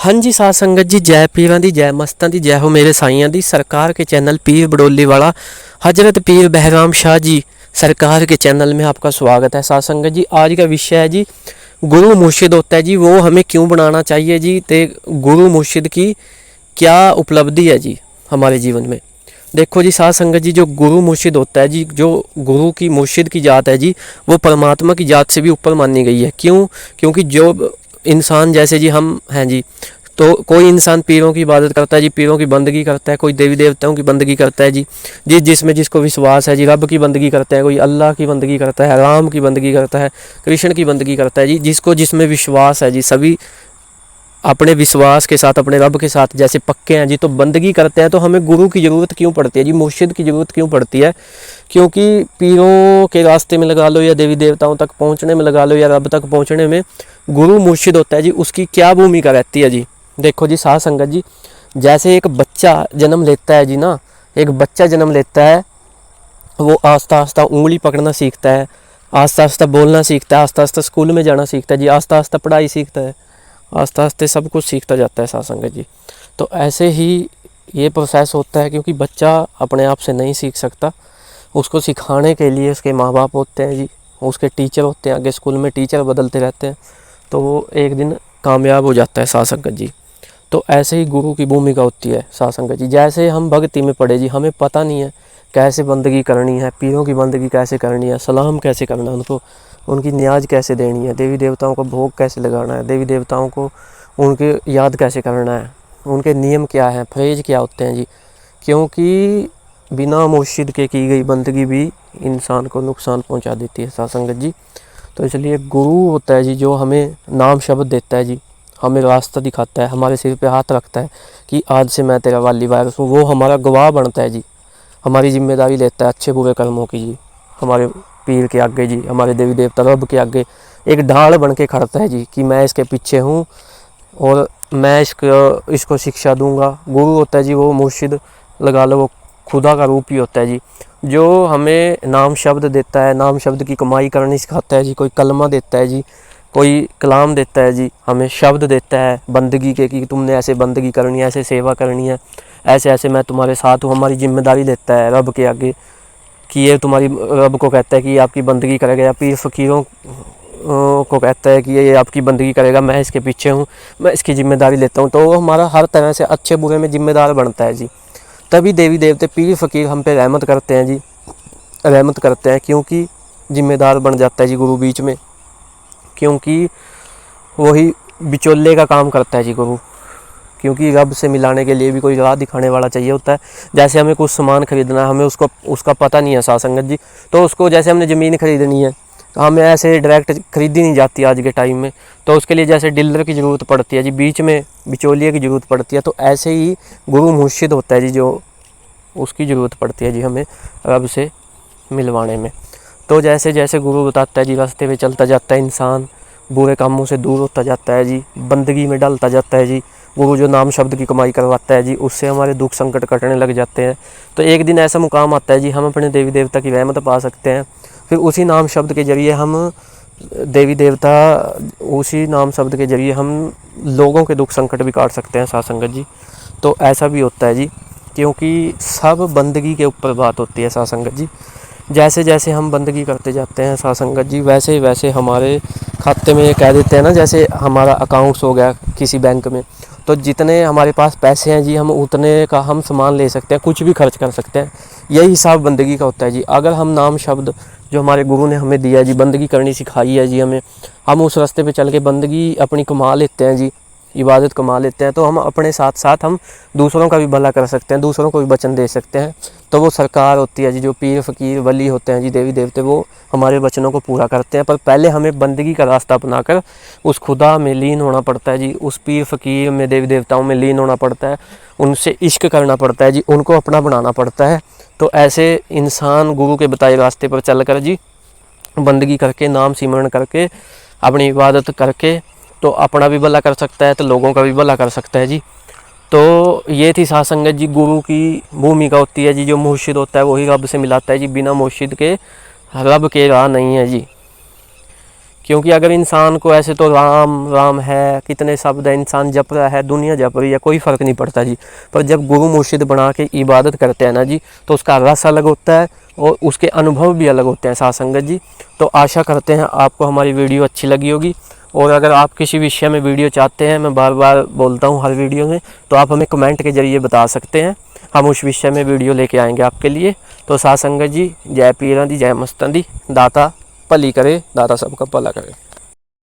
हाँ जी साध संगत जी, जय पीरां दी जय मस्तां दी जय हो मेरे साईयां दी। सरकार के चैनल पीर बडोली वाला हजरत पीर बहराम शाह जी सरकार के चैनल में आपका स्वागत है। साध संगत जी, आज का विषय है जी गुरु मुर्शिद होता है जी, वो हमें क्यों बनाना चाहिए जी, ते गुरु मुर्शिद की क्या उपलब्धि है जी हमारे जीवन में। देखो जी साध संगत जी, जो गुरु मुर्शिद होता है जी, जो गुरु की मुर्शिद की जात है जी, वो परमात्मा की जात से भी ऊपर मानी गई है। क्यों? क्योंकि जो इंसान जैसे जी हम हैं जी, तो कोई इंसान पीरों की इबादत करता है जी, पीरों की बंदगी करता है, कोई देवी देवताओं की बंदगी करता है जी, जिसमें जिसको विश्वास है जी, रब की बंदगी करता है, कोई अल्लाह की बंदगी करता है, राम की बंदगी करता है, कृष्ण की बंदगी करता है जी, जिसको जिसमें विश्वास है जी। सभी अपने विश्वास के साथ, अपने रब के साथ जैसे पक्के हैं जी, तो बंदगी करते हैं। तो हमें गुरु की ज़रूरत क्यों पड़ती है जी, मुर्शिद की ज़रूरत क्यों पड़ती है? क्योंकि पीरों के रास्ते में लगा लो, या देवी देवताओं तक पहुंचने में लगा लो, या रब तक पहुंचने में गुरु मुर्शिद होता है जी, उसकी क्या भूमिका रहती है जी। देखो जी साध संगत जी, जैसे एक बच्चा जन्म लेता है जी ना, एक बच्चा जन्म लेता है, वो आस्ता आस्ता उंगली पकड़ना सीखता है, आस्ता आस्ता बोलना सीखता है, आस्ता आस्ता स्कूल में जाना सीखता है जी, आस्ता आस्ता पढ़ाई सीखता है, आस्ता आस्ते सब कुछ सीखता जाता है साध संगत जी। तो ऐसे ही ये प्रोसेस होता है, क्योंकि बच्चा अपने आप से नहीं सीख सकता, उसको सिखाने के लिए उसके माँ बाप होते हैं जी, उसके टीचर होते हैं, आगे स्कूल में टीचर बदलते रहते हैं, तो वो एक दिन कामयाब हो जाता है साध संगत जी। तो ऐसे ही गुरु की भूमिका होती है साध संगत जी। जैसे हम भक्ति में पढ़े जी, हमें पता नहीं है कैसे बंदगी करनी है, पीरों की बंदगी कैसे करनी है, सलाम कैसे करना है उनको, उनकी न्याज कैसे देनी है, देवी देवताओं को भोग कैसे लगाना है, देवी देवताओं को उनके याद कैसे करना है, उनके नियम क्या हैं, फ्रेज क्या होते हैं जी। क्योंकि बिना मुर्शिद के की गई बंदगी भी इंसान को नुकसान पहुंचा देती है साध संगत जी। तो इसलिए गुरु होता है जी, जो हमें नाम शब्द देता है जी, हमें रास्ता दिखाता है, हमारे सिर पे हाथ रखता है कि आज से मैं तेरा वाली वारिस हूँ। वो हमारा गवाह बनता है जी, हमारी जिम्मेदारी लेता है अच्छे बुरे कर्मों की जी, हमारे पीर के आगे जी, हमारे देवी देवता रब के आगे एक ढाल बन के खड़ता है जी, कि मैं इसके पीछे हूँ और मैं इसको शिक्षा दूंगा। गुरु होता है जी, वो मुर्शिद लगा लो, वो खुदा का रूप ही होता है जी, जो हमें नाम शब्द देता है, नाम शब्द की कमाई करनी सिखाता है जी। कोई कलमा देता है जी, कोई कलाम देता है जी, हमें शब्द देता है बंदगी के, कि तुमने ऐसे बंदगी करनी है, ऐसे सेवा करनी है, ऐसे ऐसे मैं तुम्हारे साथ हूँ। हमारी जिम्मेदारी देता है रब के आगे कि ये तुम्हारी, रब को कहता है कि ये आपकी बंदगी करेगा, या पीर फ़कीरों को कहता है कि ये आपकी बंदगी करेगा, मैं इसके पीछे हूँ, मैं इसकी जिम्मेदारी लेता हूँ। तो वो हमारा हर तरह से अच्छे बुरे में जिम्मेदार बनता है जी। तभी देवी देवते पीर फ़कीर हम पे रहमत करते हैं जी, रहमत करते हैं, क्योंकि जिम्मेदार बन जाता है जी गुरु बीच में। क्योंकि वही बिचौले का काम करता है जी गुरु, क्योंकि रब से मिलाने के लिए भी कोई राह दिखाने वाला चाहिए होता है। जैसे हमें कुछ सामान खरीदना है, हमें उसका पता नहीं है साध संगत जी, तो उसको, जैसे हमने ज़मीन खरीदनी है, तो हमें ऐसे डायरेक्ट खरीदी नहीं जाती आज के टाइम में, तो उसके लिए जैसे डीलर की ज़रूरत पड़ती है जी, बीच में बिचौलिए की ज़रूरत पड़ती है। तो ऐसे ही गुरु मुर्शिद होता है जी, जो उसकी ज़रूरत पड़ती है जी हमें रब से मिलवाने में। तो जैसे जैसे गुरु बताता है जी, रास्ते पे चलता जाता है इंसान, बुरे कामों से दूर होता जाता है जी, बंदगी में डालता जाता है जी। गुरु जो नाम शब्द की कमाई करवाता है जी, उससे हमारे दुख संकट कटने लग जाते हैं। तो एक दिन ऐसा मुकाम आता है जी, हम अपने देवी देवता की रहमत पा सकते हैं। फिर उसी नाम शब्द के ज़रिए हम देवी देवता, उसी नाम शब्द के ज़रिए हम लोगों के दुख संकट भी काट सकते हैं साध संगत जी। तो ऐसा भी होता है जी, क्योंकि सब बंदगी के ऊपर बात होती है साध संगत जी। जैसे जैसे हम बंदगी करते जाते हैं साध संगत जी, वैसे वैसे हमारे खाते में ये कह देते हैं ना, जैसे हमारा अकाउंट्स हो गया किसी बैंक में, तो जितने हमारे पास पैसे हैं जी, हम उतने का हम सामान ले सकते हैं, कुछ भी खर्च कर सकते हैं। यही हिसाब बंदगी का होता है जी। अगर हम नाम शब्द जो हमारे गुरु ने हमें दिया जी, बंदगी करनी सिखाई है जी हमें, हम उस रास्ते पे चल के बंदगी अपनी कमा लेते हैं जी, इबादत कमा लेते हैं, तो हम अपने साथ साथ हम दूसरों का भी भला कर सकते हैं, दूसरों को भी वचन दे सकते हैं। तो वो सरकार होती है जी, जो पीर फ़कीर वली होते हैं जी, देवी देवते, वो हमारे वचनों को पूरा करते हैं। पर पहले हमें बंदगी का रास्ता अपनाकर उस खुदा में लीन होना पड़ता है जी, उस पीर फ़कीर में, देवी देवताओं में लीन होना पड़ता है, उनसे इश्क करना पड़ता है जी, उनको अपना बनाना पड़ता है। तो ऐसे इंसान गुरु के बताए रास्ते पर चल कर जी, बंदगी करके, नाम सिमरन करके, अपनी इबादत करके, तो अपना भी भला कर सकता है, तो लोगों का भी भला कर सकता है जी। तो ये थी साध संगत जी, गुरु की भूमिका होती है जी, जो मुर्शिद होता है वही रब से मिलाता है जी, बिना मुर्शिद के रब के राह नहीं है जी। क्योंकि अगर इंसान को ऐसे तो राम राम है, कितने शब्द है, इंसान जप रहा है, दुनिया जप रही है, कोई फ़र्क नहीं पड़ता जी। पर जब गुरु मुर्शिद बना के इबादत करते हैं ना जी, तो उसका रस अलग होता है और उसके अनुभव भी अलग होते हैं साथ संगत जी। तो आशा करते हैं आपको हमारी वीडियो अच्छी लगी होगी। और अगर आप किसी विषय में वीडियो चाहते हैं, मैं बार बार बोलता हूँ हर वीडियो में, तो आप हमें कमेंट के ज़रिए बता सकते हैं, हम उस विषय में वीडियो लेके आएंगे आपके लिए। तो साथ संगत जी, जय पीरां दी, जय मस्तां दी। दाता भली करे, दाता सबका भला करे।